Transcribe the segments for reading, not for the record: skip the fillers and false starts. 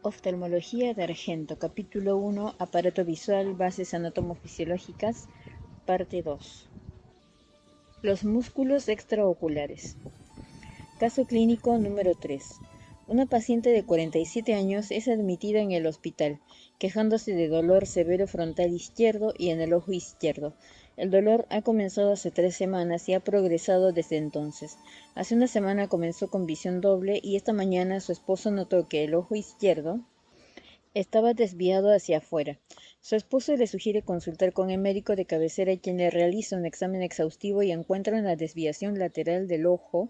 Oftalmología de Argento, capítulo 1, aparato visual, bases anatomofisiológicas, parte 2. Los músculos extraoculares. Caso clínico número 3. Una paciente de 47 años es admitida en el hospital, quejándose de dolor severo frontal izquierdo y en el ojo izquierdo. El dolor ha comenzado hace 3 semanas y ha progresado desde entonces. Hace una semana comenzó con visión doble y esta mañana su esposo notó que el ojo izquierdo estaba desviado hacia afuera. Su esposo le sugiere consultar con el médico de cabecera, quien le realiza un examen exhaustivo y encuentra una desviación lateral del ojo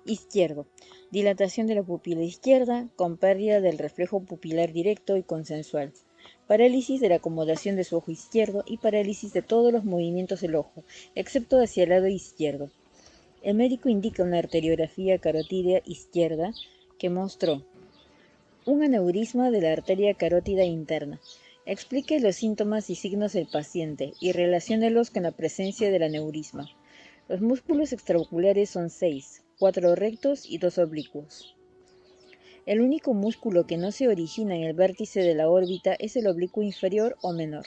izquierdo, dilatación de la pupila izquierda con pérdida del reflejo pupilar directo y consensual, parálisis de la acomodación de su ojo izquierdo y parálisis de todos los movimientos del ojo, excepto hacia el lado izquierdo. El médico indica una arteriografía carotídea izquierda que mostró un aneurisma de la arteria carótida interna. Explique los síntomas y signos del paciente y relaciónelos con la presencia del aneurisma. Los músculos extraoculares son 6, 4 rectos y 2 oblicuos. El único músculo que no se origina en el vértice de la órbita es el oblicuo inferior o menor.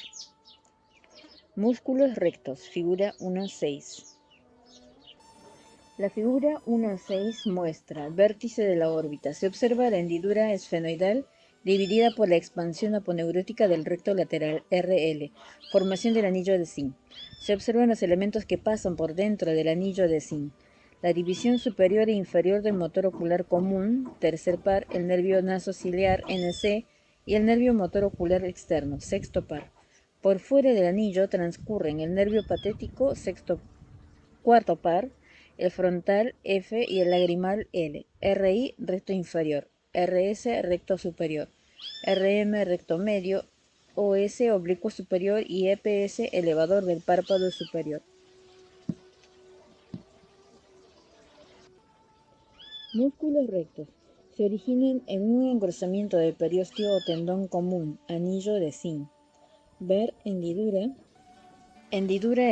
Músculos rectos, figura 1.6. La figura 1.6 muestra el vértice de la órbita. Se observa la hendidura esfenoidal dividida por la expansión aponeurótica del recto lateral RL, formación del anillo de zinc. Se observan los elementos que pasan por dentro del anillo de zinc. La división superior e inferior del motor ocular común, tercer par, el nervio nasociliar NC y el nervio motor ocular externo, sexto par. Por fuera del anillo transcurren el nervio patético, cuarto par, el frontal F y el lagrimal L, RI recto inferior, RS recto superior, RM recto medio, OS oblicuo superior y EPS elevador del párpado superior. Músculos rectos. Se originan en un engrosamiento del periósteo o tendón común, anillo de zinc. Ver hendidura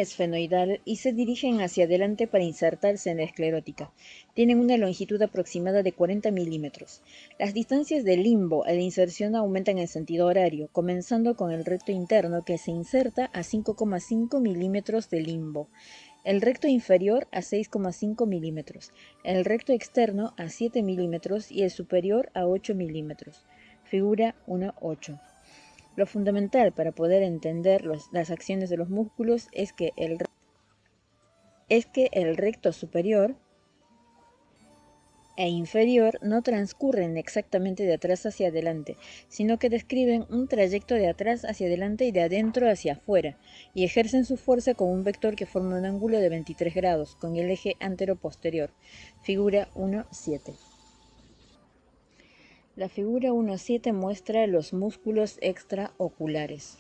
esfenoidal y se dirigen hacia adelante para insertarse en la esclerótica. Tienen una longitud aproximada de 40 milímetros. Las distancias del limbo a la inserción aumentan en sentido horario, comenzando con el recto interno que se inserta a 5,5 milímetros de limbo, el recto inferior a 6,5 milímetros, el recto externo a 7 milímetros y el superior a 8 milímetros. Figura 1.8. Lo fundamental para poder entender las acciones de los músculos es que el recto superior e inferior no transcurren exactamente de atrás hacia adelante, sino que describen un trayecto de atrás hacia adelante y de adentro hacia afuera, y ejercen su fuerza con un vector que forma un ángulo de 23 grados, con el eje antero-posterior. Figura 1.7. La figura 1.7 muestra los músculos extraoculares.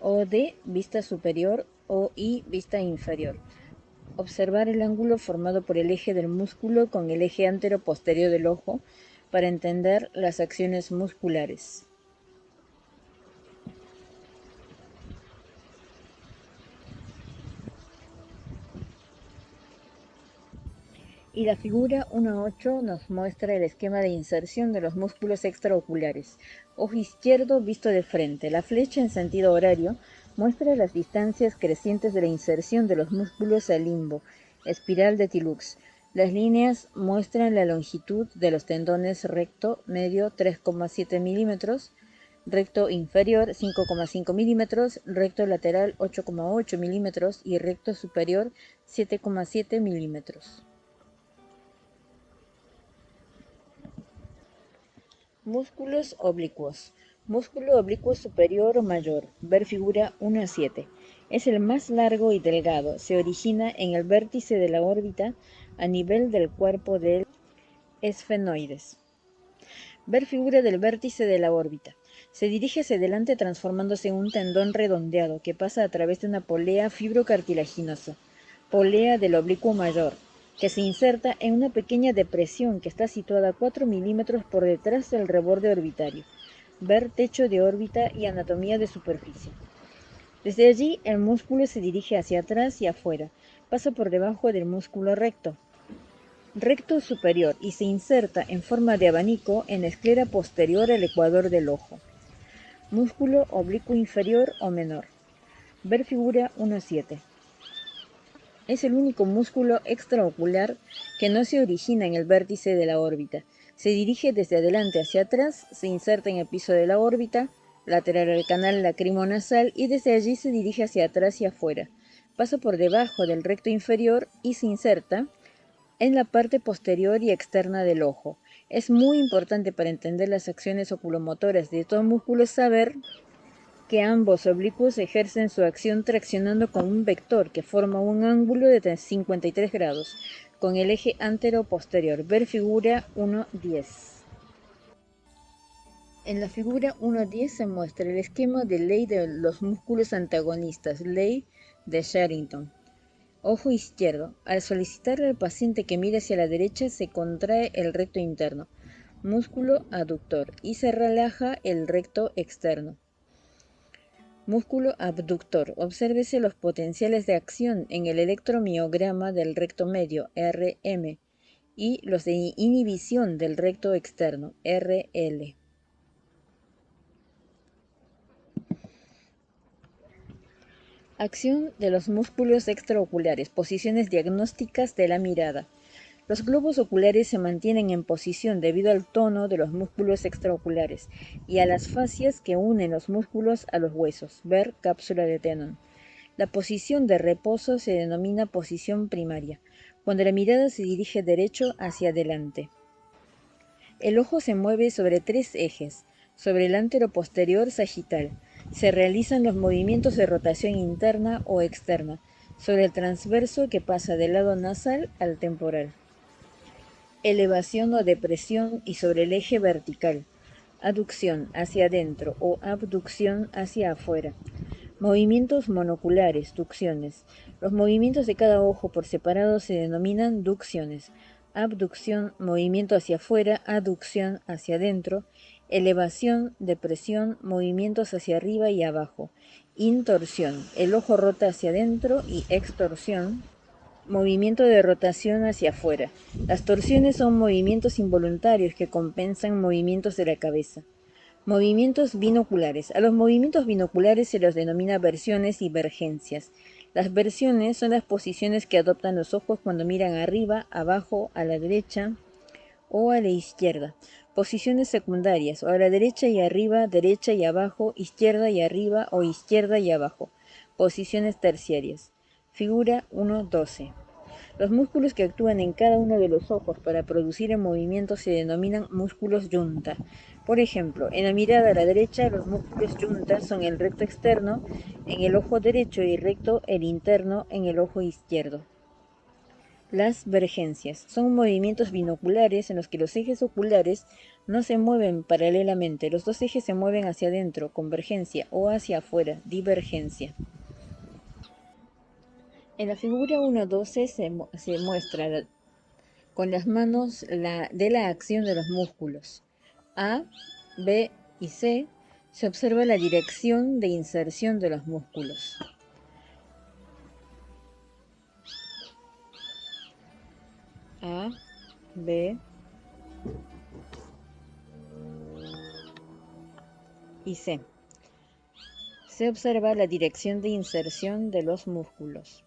OD, vista superior, OI, vista inferior. Observar el ángulo formado por el eje del músculo con el eje antero-posterior del ojo para entender las acciones musculares. Y la figura 1.8 nos muestra el esquema de inserción de los músculos extraoculares. Ojo izquierdo visto de frente. La flecha en sentido horario muestra las distancias crecientes de la inserción de los músculos al limbo, espiral de Tillux. Las líneas muestran la longitud de los tendones recto medio 3,7 milímetros, recto inferior 5,5 milímetros, recto lateral 8,8 milímetros y recto superior 7,7 milímetros. Músculos oblicuos. Músculo oblicuo superior o mayor. Ver figura 1.7. Es el más largo y delgado. Se origina en el vértice de la órbita a nivel del cuerpo del esfenoides. Ver figura del vértice de la órbita. Se dirige hacia adelante transformándose en un tendón redondeado que pasa a través de una polea fibrocartilaginosa, polea del oblicuo mayor, que se inserta en una pequeña depresión que está situada a 4 milímetros por detrás del reborde orbitario. Ver techo de órbita y anatomía de superficie. Desde allí el músculo se dirige hacia atrás y afuera, pasa por debajo del músculo recto. recto superior y se inserta en forma de abanico en la esclera posterior al ecuador del ojo. Músculo oblicuo inferior o menor. Ver figura 1.7. Es el único músculo extraocular que no se origina en el vértice de la órbita. Se dirige desde adelante hacia atrás, se inserta en el piso de la órbita, lateral al canal lacrimonasal, y desde allí se dirige hacia atrás y afuera. Pasa por debajo del recto inferior y se inserta en la parte posterior y externa del ojo. Es muy importante para entender las acciones oculomotoras de estos músculos saber que ambos oblicuos ejercen su acción traccionando con un vector que forma un ángulo de 53 grados con el eje antero-posterior. Ver figura 1.10. En la figura 1.10 se muestra el esquema de ley de los músculos antagonistas, ley de Sherrington. Ojo izquierdo. Al solicitar al paciente que mire hacia la derecha, se contrae el recto interno, músculo aductor, y se relaja el recto externo. Músculo abductor. Obsérvese los potenciales de acción en el electromiograma del recto medio, RM, y los de inhibición del recto externo, RL. Acción de los músculos extraoculares. Posiciones diagnósticas de la mirada. Los globos oculares se mantienen en posición debido al tono de los músculos extraoculares y a las fascias que unen los músculos a los huesos. Ver cápsula de Tenon. La posición de reposo se denomina posición primaria, cuando la mirada se dirige derecho hacia adelante. El ojo se mueve sobre 3 ejes, sobre el antero-posterior sagital. Se realizan los movimientos de rotación interna o externa, sobre el transverso que pasa del lado nasal al temporal. Elevación o depresión y sobre el eje vertical. Aducción hacia adentro o abducción hacia afuera. Movimientos monoculares, ducciones. Los movimientos de cada ojo por separado se denominan ducciones. Abducción, movimiento hacia afuera, aducción hacia adentro. Elevación, depresión, movimientos hacia arriba y abajo. Intorsión, el ojo rota hacia adentro, y extorsión, movimiento de rotación hacia afuera. Las torsiones son movimientos involuntarios que compensan movimientos de la cabeza. Movimientos binoculares. A los movimientos binoculares se los denomina versiones y vergencias. Las versiones son las posiciones que adoptan los ojos cuando miran arriba, abajo, a la derecha o a la izquierda. Posiciones secundarias, o a la derecha y arriba, derecha y abajo, izquierda y arriba o izquierda y abajo. Posiciones terciarias. Figura 1.12. Los músculos que actúan en cada uno de los ojos para producir el movimiento se denominan músculos yunta. Por ejemplo, en la mirada a la derecha, los músculos yunta son el recto externo en el ojo derecho y recto el interno en el ojo izquierdo. Las vergencias son movimientos binoculares en los que los ejes oculares no se mueven paralelamente. Los dos ejes se mueven hacia adentro, convergencia, o hacia afuera, divergencia. En la figura 1.12 se muestra con las manos de la acción de los músculos. A, B y C se observa la dirección de inserción de los músculos. A, B y C. Se observa la dirección de inserción de los músculos.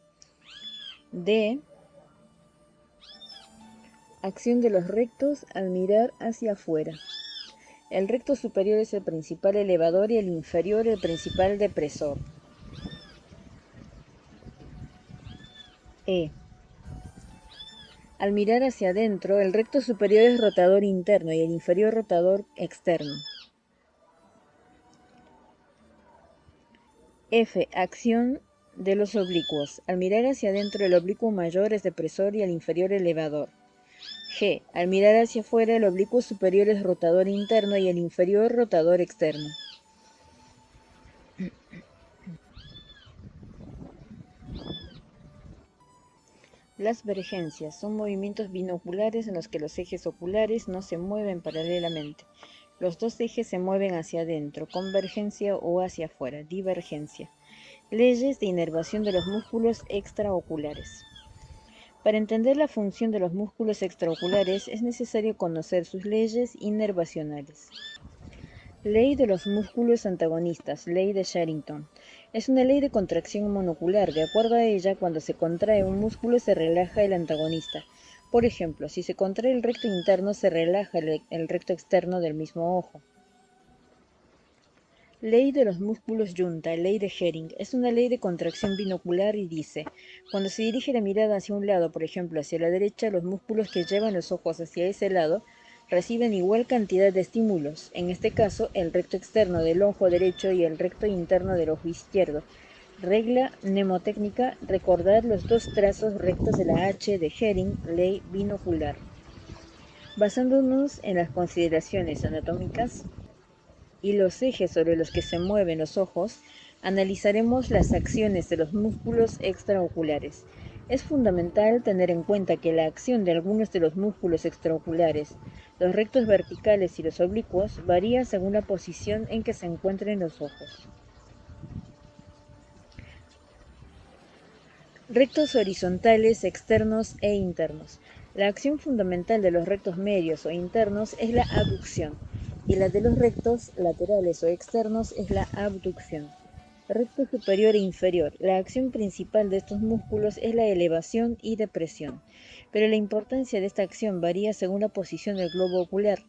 D, acción de los rectos al mirar hacia afuera. El recto superior es el principal elevador y el inferior el principal depresor. E, al mirar hacia adentro, el recto superior es rotador interno y el inferior rotador externo. F, acción de los oblicuos. Al mirar hacia adentro, el oblicuo mayor es depresor y el inferior elevador. G, al mirar hacia afuera, el oblicuo superior es rotador interno y el inferior rotador externo. Las vergencias son movimientos binoculares en los que los ejes oculares no se mueven paralelamente. Los dos ejes se mueven hacia adentro, convergencia, o hacia afuera, divergencia. Leyes de inervación de los músculos extraoculares. Para entender la función de los músculos extraoculares es necesario conocer sus leyes inervacionales. Ley de los músculos antagonistas, ley de Sherrington. Es una ley de contracción monocular. De acuerdo a ella, cuando se contrae un músculo se relaja el antagonista. Por ejemplo, si se contrae el recto interno, se relaja el recto externo del mismo ojo. Ley de los músculos yunta, ley de Hering, es una ley de contracción binocular y dice, cuando se dirige la mirada hacia un lado, por ejemplo hacia la derecha, los músculos que llevan los ojos hacia ese lado reciben igual cantidad de estímulos, en este caso el recto externo del ojo derecho y el recto interno del ojo izquierdo. Regla mnemotécnica, recordar los dos trazos rectos de la H de Hering, ley binocular. Basándonos en las consideraciones anatómicas y los ejes sobre los que se mueven los ojos, analizaremos las acciones de los músculos extraoculares. Es fundamental tener en cuenta que la acción de algunos de los músculos extraoculares, los rectos verticales y los oblicuos, varía según la posición en que se encuentren los ojos. Rectos horizontales, externos e internos. La acción fundamental de los rectos medios o internos es la aducción, y la de los rectos laterales o externos es la abducción. Recto superior e inferior. La acción principal de estos músculos es la elevación y depresión, pero la importancia de esta acción varía según la posición del globo ocular.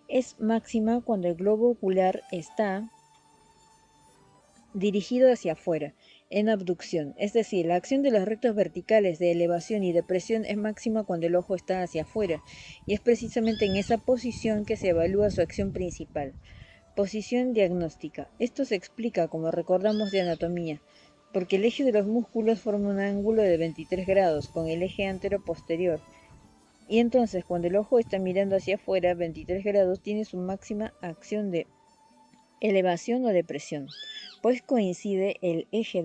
Es máxima cuando el globo ocular está dirigido hacia afuera, en abducción, es decir, la acción de los rectos verticales de elevación y depresión es máxima cuando el ojo está hacia afuera, y es precisamente en esa posición que se evalúa su acción principal. Posición diagnóstica. Esto se explica, como recordamos de anatomía, porque el eje de los músculos forma un ángulo de 23 grados con el eje antero-posterior, y entonces cuando el ojo está mirando hacia afuera, 23 grados tiene su máxima acción de elevación o depresión, pues coincide el eje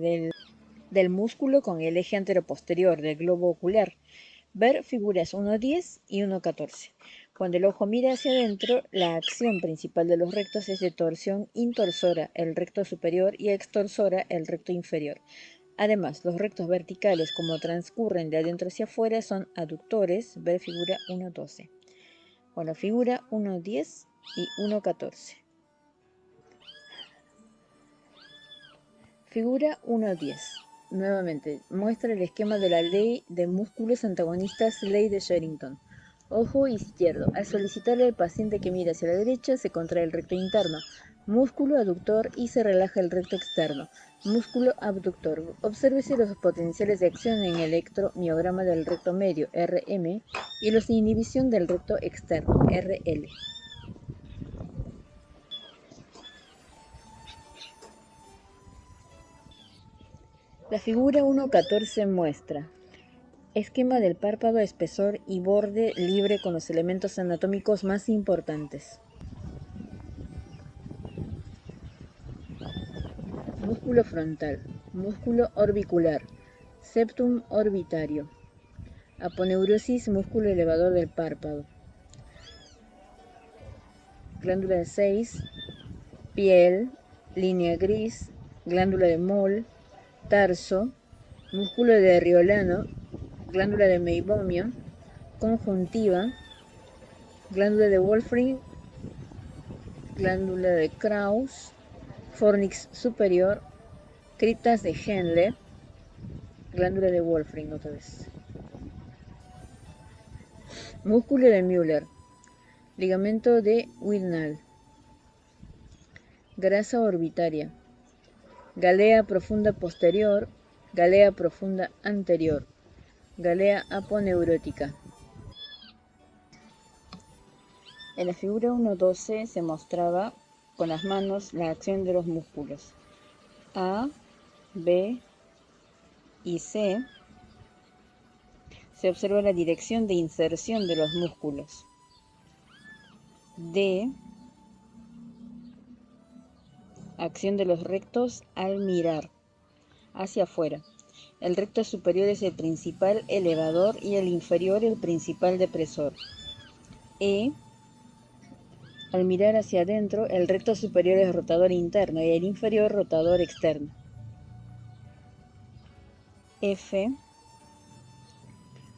del músculo con el eje anteroposterior del globo ocular. Ver figuras 1.10 y 1.14. Cuando el ojo mira hacia adentro, la acción principal de los rectos es de torsión intorsora, el recto superior, y extorsora, el recto inferior. Además, los rectos verticales, como transcurren de adentro hacia afuera, son aductores. Ver figura 1.12. Bueno, figura 1.10 y 1.14. Figura 1.10. Nuevamente, muestra el esquema de la ley de músculos antagonistas, ley de Sherrington. Ojo izquierdo. Al solicitarle al paciente que mire hacia la derecha, se contrae el recto interno, músculo aductor, y se relaja el recto externo, músculo abductor. Obsérvese los potenciales de acción en el electromiograma del recto medio, RM, y los de inhibición del recto externo, RL. La figura 1.14 muestra esquema del párpado, espesor y borde libre con los elementos anatómicos más importantes. Músculo frontal, músculo orbicular, septum orbitario, aponeurosis, músculo elevador del párpado, glándula de Sayce, piel, línea gris, glándula de Moll, tarso, músculo de Riolano, glándula de Meibomio, conjuntiva, glándula de Wolfram, glándula de Krauss, fornix superior, criptas de Henle, glándula de Wolfram otra vez. Músculo de Müller, ligamento de Wittnall, grasa orbitaria, galea profunda posterior, galea profunda anterior, galea aponeurótica. En la figura 1.12 se mostraba con las manos la acción de los músculos A, B y C. Se observa la dirección de inserción de los músculos. D, acción de los rectos al mirar hacia afuera. El recto superior es el principal elevador y el inferior el principal depresor. E, al mirar hacia adentro, el recto superior es rotador interno y el inferior rotador externo. F,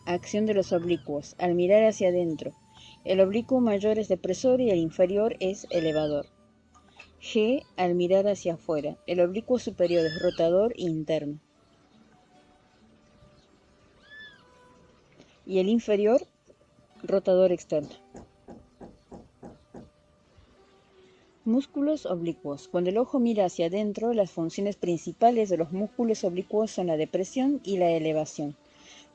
Acción de los oblicuos. Al mirar hacia adentro, el oblicuo mayor es depresor y el inferior es elevador. G. Al mirar hacia afuera, el oblicuo superior es rotador e interno. Y el inferior, rotador externo. Músculos oblicuos. Cuando el ojo mira hacia adentro, las funciones principales de los músculos oblicuos son la depresión y la elevación,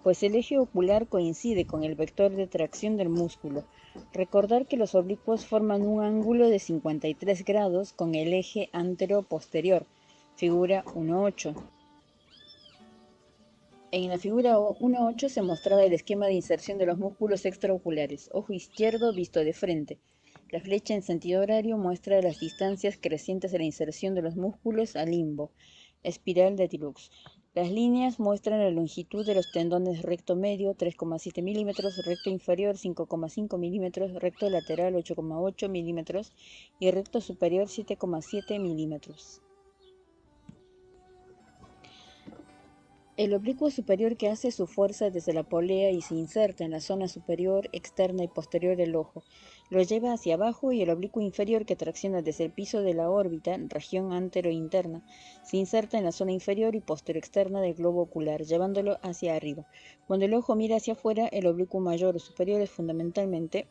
pues el eje ocular coincide con el vector de tracción del músculo. Recordar que los oblicuos forman un ángulo de 53 grados con el eje antero-posterior, figura 1.8. En la figura 1.8 se mostraba el esquema de inserción de los músculos extraoculares, ojo izquierdo visto de frente. La flecha en sentido horario muestra las distancias crecientes de la inserción de los músculos al limbo, espiral de Tillux. Las líneas muestran la longitud de los tendones recto medio 3,7 milímetros, recto inferior 5,5 milímetros, recto lateral 8,8 milímetros y recto superior 7,7 milímetros. El oblicuo superior que hace su fuerza desde la polea y se inserta en la zona superior, externa y posterior del ojo, lo lleva hacia abajo, y el oblicuo inferior que tracciona desde el piso de la órbita, región antero-interna, se inserta en la zona inferior y posterior-externa del globo ocular, llevándolo hacia arriba. Cuando el ojo mira hacia afuera, el oblicuo mayor o superior es fundamentalmente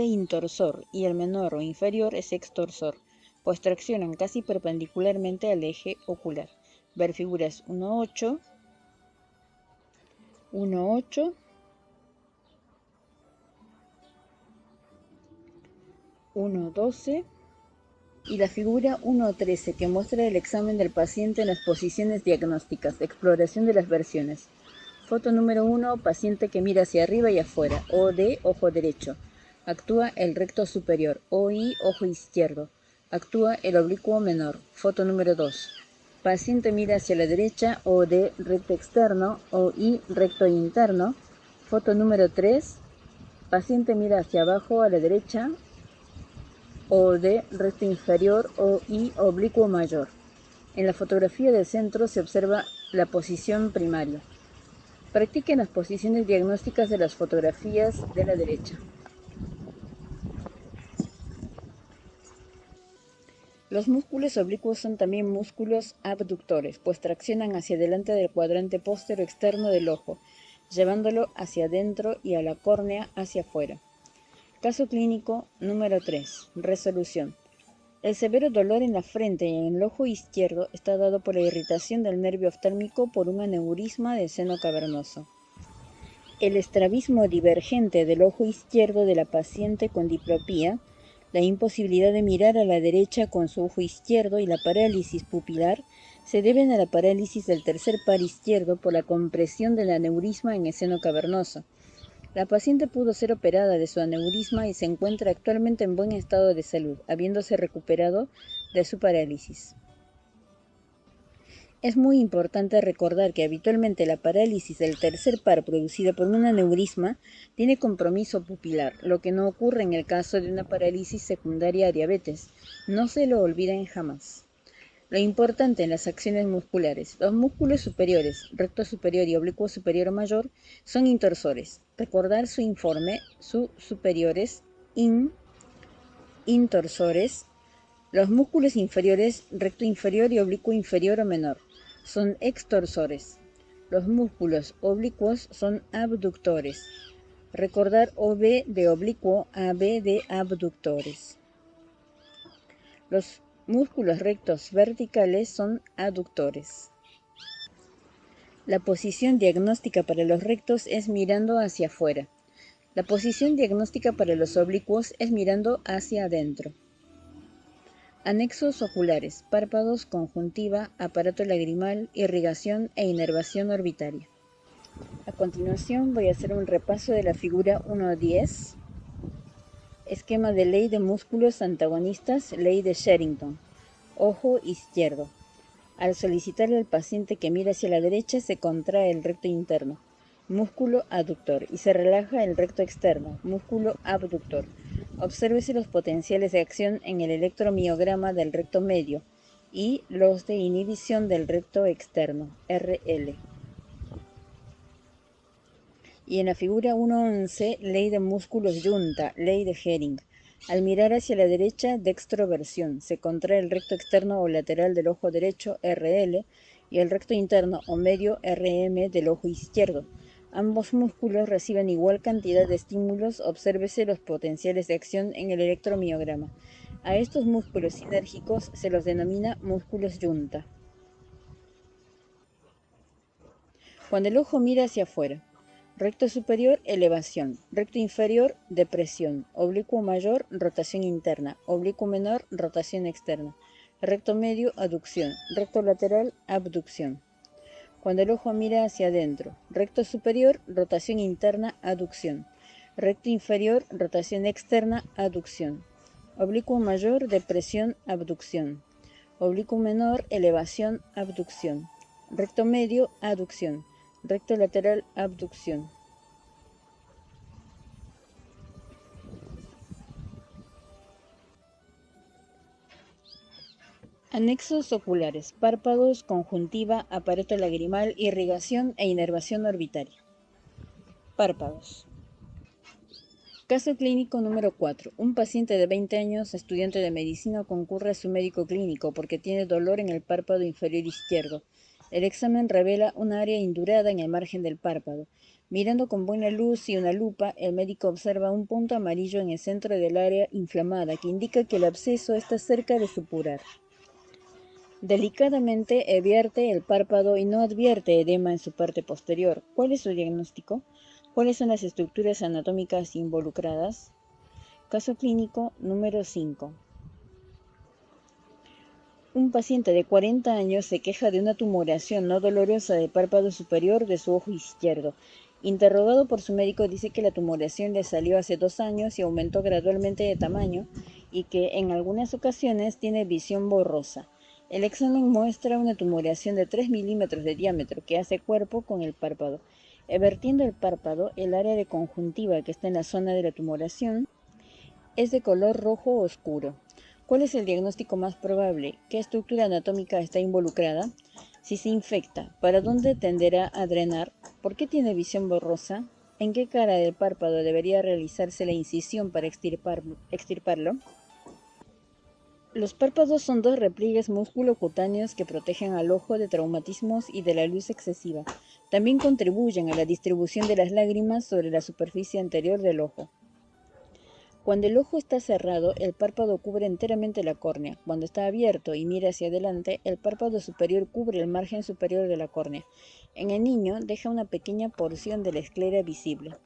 intorsor y el menor o inferior es extorsor, pues traccionan casi perpendicularmente al eje ocular. Ver figuras 1.8, 1.8, 1.12 y la figura 1.13 que muestra el examen del paciente en las posiciones diagnósticas, exploración de las versiones. Foto número 1, paciente que mira hacia arriba y afuera, OD, ojo derecho. Actúa el recto superior, OI, ojo izquierdo. Actúa el oblicuo menor. Foto número 2. Paciente mira hacia la derecha, OD, recto externo, OI, recto interno. Foto número 3. Paciente mira hacia abajo a la derecha, OD, recto inferior, OI, oblicuo mayor. En la fotografía del centro se observa la posición primaria. Practiquen las posiciones diagnósticas de las fotografías de la derecha. Los músculos oblicuos son también músculos abductores, pues traccionan hacia adelante del cuadrante póstero externo del ojo, llevándolo hacia adentro y a la córnea hacia afuera. Caso clínico número 3. Resolución. El severo dolor en la frente y en el ojo izquierdo está dado por la irritación del nervio oftálmico por un aneurisma del seno cavernoso. El estrabismo divergente del ojo izquierdo de la paciente con diplopía, la imposibilidad de mirar a la derecha con su ojo izquierdo y la parálisis pupilar se deben a la parálisis del tercer par izquierdo por la compresión del aneurisma en el seno cavernoso. La paciente pudo ser operada de su aneurisma y se encuentra actualmente en buen estado de salud, habiéndose recuperado de su parálisis. Es muy importante recordar que habitualmente la parálisis del tercer par producida por un aneurisma tiene compromiso pupilar, lo que no ocurre en el caso de una parálisis secundaria a diabetes. No se lo olviden jamás. Lo importante en las acciones musculares: los músculos superiores, recto superior y oblicuo superior mayor, son intorsores. Recordar su informe: superiores, intorsores. Los músculos inferiores, recto inferior y oblicuo inferior o menor, son extorsores. Los músculos oblicuos son abductores. Recordar OB de oblicuo, AB de abductores. Los músculos rectos verticales son aductores. La posición diagnóstica para los rectos es mirando hacia afuera. La posición diagnóstica para los oblicuos es mirando hacia adentro. Anexos oculares: párpados, conjuntiva, aparato lagrimal, irrigación e inervación orbitaria. A continuación voy a hacer un repaso de la figura 1.10. Esquema de ley de músculos antagonistas, ley de Sherrington. Ojo izquierdo. Al solicitarle al paciente que mire hacia la derecha, se contrae el recto interno, músculo aductor, y se relaja el recto externo, músculo abductor. Obsérvese los potenciales de acción en el electromiograma del recto medio y los de inhibición del recto externo, RL. Y en la figura 1.11, ley de músculos yunta, ley de Hering. Al mirar hacia la derecha, dextroversión. Se contrae el recto externo o lateral del ojo derecho, RL, y el recto interno o medio, RM, del ojo izquierdo. Ambos músculos reciben igual cantidad de estímulos. Obsérvese los potenciales de acción en el electromiograma. A estos músculos sinérgicos se los denomina músculos yunta. Cuando el ojo mira hacia afuera, recto superior, elevación, recto inferior, depresión, oblicuo mayor, rotación interna, oblicuo menor, rotación externa, recto medio, aducción, recto lateral, abducción. Cuando el ojo mira hacia adentro, recto superior, rotación interna, aducción, recto inferior, rotación externa, aducción, oblicuo mayor, depresión, abducción, oblicuo menor, elevación, abducción, recto medio, aducción, recto lateral, abducción. Anexos oculares, párpados, conjuntiva, aparato lagrimal, irrigación e inervación orbitaria. Párpados. Caso clínico número 4. Un paciente de 20 años, estudiante de medicina, concurre a su médico clínico porque tiene dolor en el párpado inferior izquierdo. El examen revela un área indurada en el margen del párpado. Mirando con buena luz y una lupa, el médico observa un punto amarillo en el centro del área inflamada que indica que el absceso está cerca de supurar. Delicadamente vierte el párpado y no advierte edema en su parte posterior. ¿Cuál es su diagnóstico? ¿Cuáles son las estructuras anatómicas involucradas? Caso clínico número 5. Un paciente de 40 años se queja de una tumoración no dolorosa del párpado superior de su ojo izquierdo. Interrogado por su médico, dice que la tumoración le salió hace 2 años y aumentó gradualmente de tamaño y que en algunas ocasiones tiene visión borrosa. El examen muestra una tumoración de 3 milímetros de diámetro que hace cuerpo con el párpado. Vertiendo el párpado, el área de conjuntiva que está en la zona de la tumoración es de color rojo oscuro. ¿Cuál es el diagnóstico más probable? ¿Qué estructura anatómica está involucrada? Si se infecta, ¿para dónde tenderá a drenar? ¿Por qué tiene visión borrosa? ¿En qué cara del párpado debería realizarse la incisión para extirparlo? Los párpados son dos repliegues musculocutáneos que protegen al ojo de traumatismos y de la luz excesiva. También contribuyen a la distribución de las lágrimas sobre la superficie anterior del ojo. Cuando el ojo está cerrado, el párpado cubre enteramente la córnea. Cuando está abierto y mira hacia adelante, el párpado superior cubre el margen superior de la córnea. En el niño deja una pequeña porción de la esclera visible.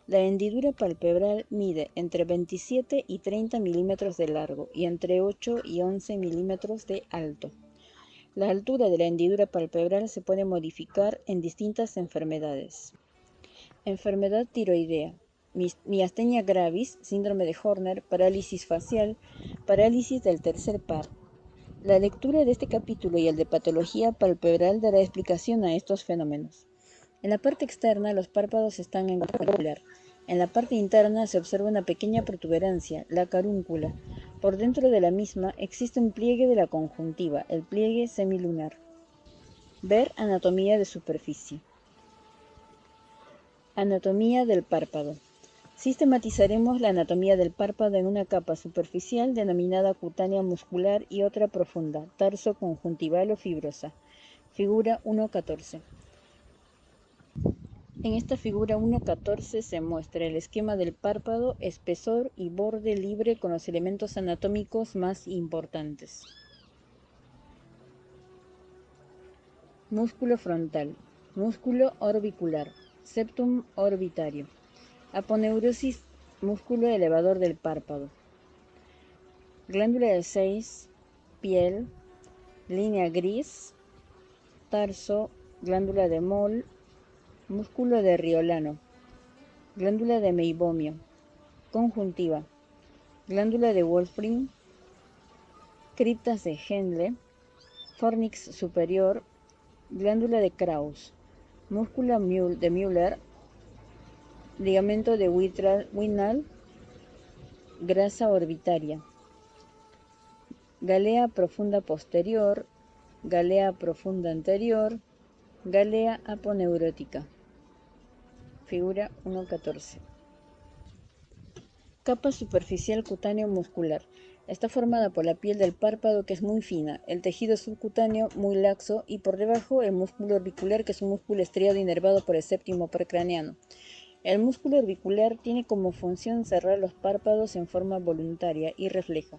La hendidura palpebral mide entre 27 y 30 milímetros de largo y entre 8 y 11 milímetros de alto. La altura de la hendidura palpebral se puede modificar en distintas enfermedades. Enfermedad tiroidea, miastenia gravis, síndrome de Horner, parálisis facial, parálisis del tercer par. La lectura de este capítulo y el de patología palpebral dará explicación a estos fenómenos. En la parte externa, los párpados están en ocular. En la parte interna se observa una pequeña protuberancia, la carúncula. Por dentro de la misma existe un pliegue de la conjuntiva, el pliegue semilunar. Ver anatomía de superficie. Anatomía del párpado. Sistematizaremos la anatomía del párpado en una capa superficial denominada cutánea muscular y otra profunda, tarso conjuntival o fibrosa. Figura 1.14. En esta figura 1.14 se muestra el esquema del párpado, espesor y borde libre con los elementos anatómicos más importantes. Músculo frontal, músculo orbicular, septum orbitario, aponeurosis, músculo elevador del párpado, glándula de Sayce, piel, línea gris, tarso, glándula de Moll, músculo de Riolano, glándula de Meibomio, conjuntiva, glándula de Wolfram, criptas de Henle, fornix superior, glándula de Krauss, músculo de Müller, ligamento de Wienald, grasa orbitaria, galea profunda posterior, galea profunda anterior, galea aponeurótica. Figura 1.14. Capa superficial cutáneo muscular. Está formada por la piel del párpado, que es muy fina, el tejido subcutáneo muy laxo y por debajo el músculo orbicular, que es un músculo estriado inervado por el séptimo precraneano. El músculo orbicular tiene como función cerrar los párpados en forma voluntaria y refleja.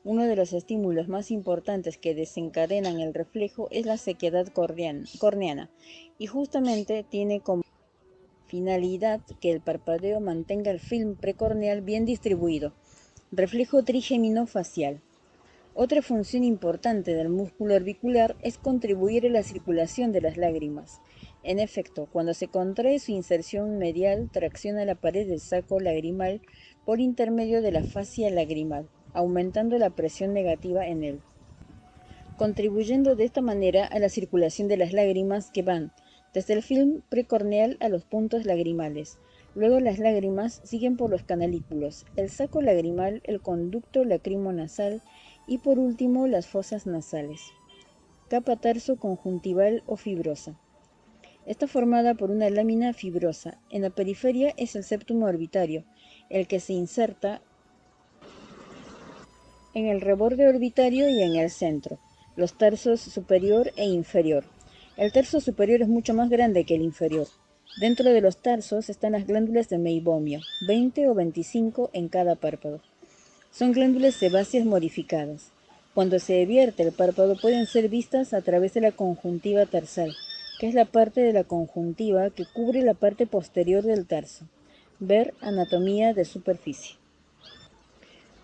Uno de los estímulos más importantes que desencadenan el reflejo es la sequedad corneana, y justamente tiene como finalidad que el parpadeo mantenga el film precorneal bien distribuido. Reflejo trigeminofacial. Otra función importante del músculo orbicular es contribuir a la circulación de las lágrimas. En efecto, cuando se contrae su inserción medial, tracciona la pared del saco lagrimal por intermedio de la fascia lagrimal, aumentando la presión negativa en él, contribuyendo de esta manera a la circulación de las lágrimas que van desde el film precorneal a los puntos lagrimales. Luego las lágrimas siguen por los canalículos, el saco lagrimal, el conducto lacrimonasal y por último las fosas nasales. Capa tarso conjuntival o fibrosa. Está formada por una lámina fibrosa. En la periferia es el septum orbitario, el que se inserta en el reborde orbitario y en el centro, los tarsos superior e inferior. El tarso superior es mucho más grande que el inferior. Dentro de los tarsos están las glándulas de meibomio, 20 o 25 en cada párpado. Son glándulas sebáceas modificadas. Cuando se vierte el párpado pueden ser vistas a través de la conjuntiva tarsal, que es la parte de la conjuntiva que cubre la parte posterior del tarso. Ver anatomía de superficie.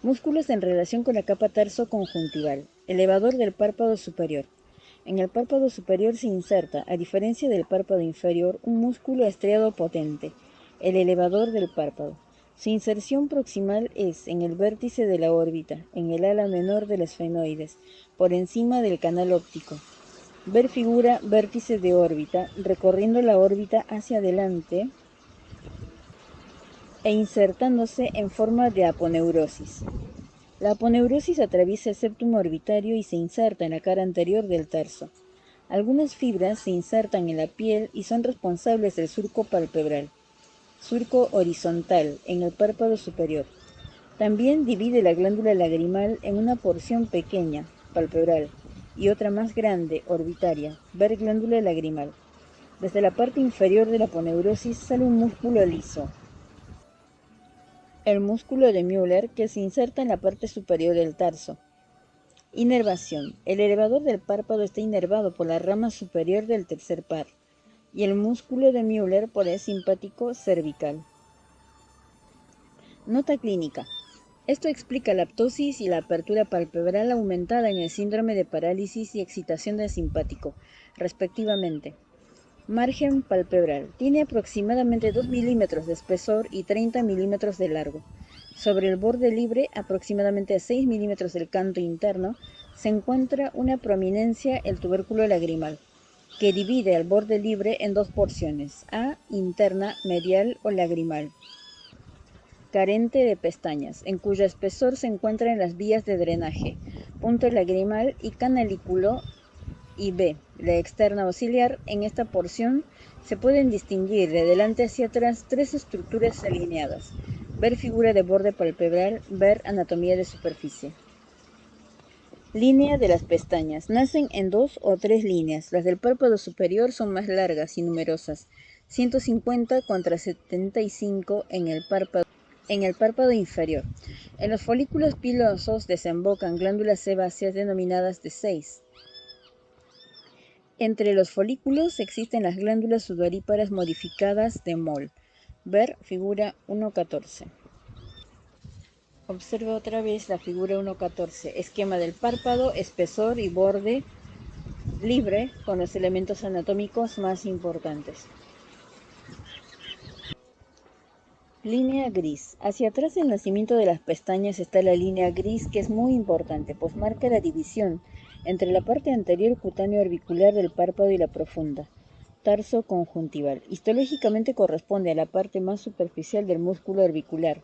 Músculos en relación con la capa tarso conjuntival. Elevador del párpado superior. En el párpado superior se inserta, a diferencia del párpado inferior, un músculo estriado potente, el elevador del párpado. Su inserción proximal es en el vértice de la órbita, en el ala menor del esfenoides, por encima del canal óptico. Ver figura vértice de órbita, recorriendo la órbita hacia adelante e insertándose en forma de aponeurosis. La aponeurosis atraviesa el septum orbitario y se inserta en la cara anterior del tarso. Algunas fibras se insertan en la piel y son responsables del surco palpebral. Surco horizontal en el párpado superior. También divide la glándula lagrimal en una porción pequeña, palpebral, y otra más grande, orbitaria, ver glándula lagrimal. Desde la parte inferior de la aponeurosis sale un músculo liso, el músculo de Müller, que se inserta en la parte superior del tarso. Inervación. El elevador del párpado está inervado por la rama superior del tercer par y el músculo de Müller por el simpático cervical. Nota clínica. Esto explica la ptosis y la apertura palpebral aumentada en el síndrome de parálisis y excitación del simpático, respectivamente. Margen palpebral. Tiene aproximadamente 2 milímetros de espesor y 30 milímetros de largo. Sobre el borde libre, aproximadamente a 6 milímetros del canto interno, se encuentra una prominencia, el tubérculo lagrimal, que divide al borde libre en dos porciones, A, interna, medial o lagrimal, carente de pestañas, en cuyo espesor se encuentran las vías de drenaje, punto lagrimal y canalículo, y B, la externa auxiliar. En esta porción se pueden distinguir de delante hacia atrás tres estructuras alineadas. Ver figura de borde palpebral, ver anatomía de superficie. Línea de las pestañas. Nacen en 2 o 3 líneas. Las del párpado superior son más largas y numerosas, 150 contra 75 en el párpado inferior. En los folículos pilosos desembocan glándulas sebáceas denominadas de 6. Entre los folículos existen las glándulas sudoríparas modificadas de Moll. Ver figura 1.14. Observa otra vez la figura 1.14. Esquema del párpado, espesor y borde libre con los elementos anatómicos más importantes. Línea gris. Hacia atrás del nacimiento de las pestañas está la línea gris, que es muy importante, pues marca la división entre la parte anterior cutánea orbicular del párpado y la profunda, tarso conjuntival. Histológicamente corresponde a la parte más superficial del músculo orbicular,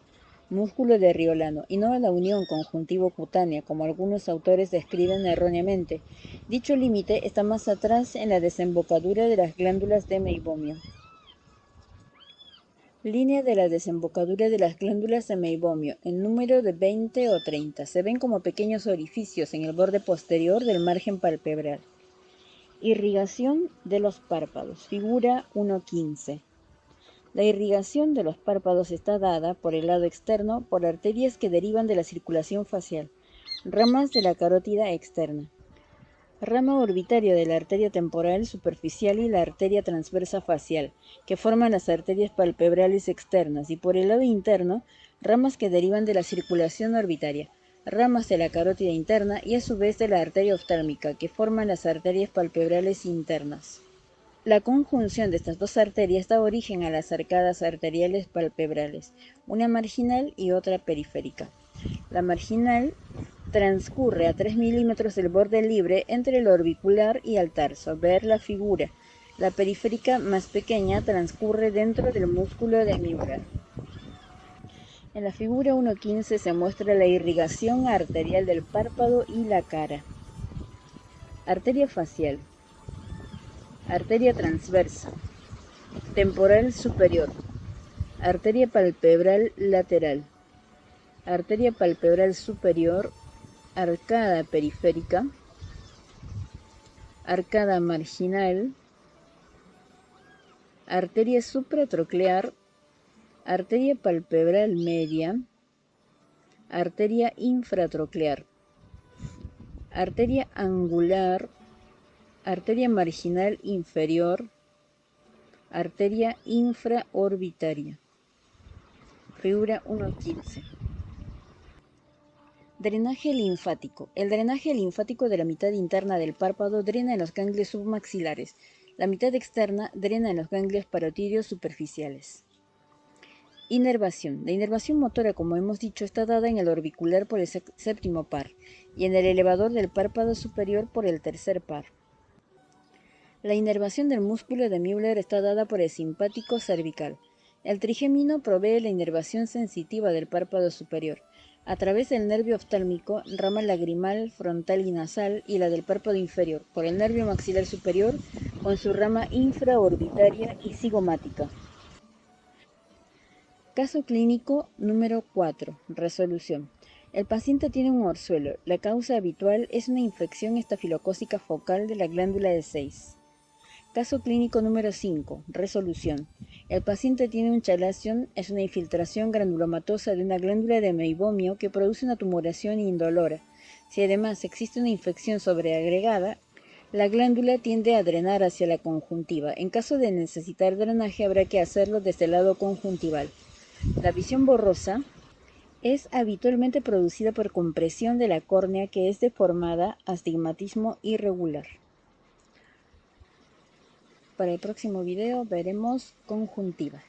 músculo de Riolano, y no a la unión conjuntivo-cutánea, como algunos autores describen erróneamente. Dicho límite está más atrás en la desembocadura de las glándulas de meibomio. Línea de la desembocadura de las glándulas de meibomio, en número de 20 o 30. Se ven como pequeños orificios en el borde posterior del margen palpebral. Irrigación de los párpados, figura 1.15. La irrigación de los párpados está dada por el lado externo por arterias que derivan de la circulación facial, ramas de la carótida externa, rama orbitaria de la arteria temporal superficial y la arteria transversa facial, que forman las arterias palpebrales externas, y por el lado interno, ramas que derivan de la circulación orbitaria, ramas de la carótida interna y a su vez de la arteria oftálmica, que forman las arterias palpebrales internas. La conjunción de estas dos arterias da origen a las arcadas arteriales palpebrales, una marginal y otra periférica. La marginal transcurre a 3 milímetros del borde libre entre el orbicular y el tarso, ver la figura. La periférica, más pequeña, transcurre dentro del músculo de Müller. En la figura 1.15 se muestra la irrigación arterial del párpado y la cara. Arteria facial. Arteria transversa. Temporal superior. Arteria palpebral lateral. Arteria palpebral superior. Arcada periférica, arcada marginal, arteria supratroclear, arteria palpebral media, arteria infratroclear, arteria angular, arteria marginal inferior, arteria infraorbitaria. Figura 1.15. Drenaje linfático. El drenaje linfático de la mitad interna del párpado drena en los ganglios submaxilares. La mitad externa drena en los ganglios parotídeos superficiales. Inervación. La inervación motora, como hemos dicho, está dada en el orbicular por el séptimo par y en el elevador del párpado superior por el tercer par. La inervación del músculo de Müller está dada por el simpático cervical. El trigémino provee la inervación sensitiva del párpado superior, a través del nervio oftálmico, rama lagrimal, frontal y nasal, y la del párpado inferior, por el nervio maxilar superior, con su rama infraorbitaria y cigomática. Caso clínico número 4. Resolución. El paciente tiene un orzuelo. La causa habitual es una infección estafilocócica focal de la glándula de 6. Caso clínico número 5. Resolución. El paciente tiene un chalazion, es una infiltración granulomatosa de una glándula de meibomio que produce una tumoración indolora. Si además existe una infección sobreagregada, la glándula tiende a drenar hacia la conjuntiva. En caso de necesitar drenaje, habrá que hacerlo desde el lado conjuntival. La visión borrosa es habitualmente producida por compresión de la córnea que es deformada, astigmatismo irregular. Para el próximo video veremos conjuntiva.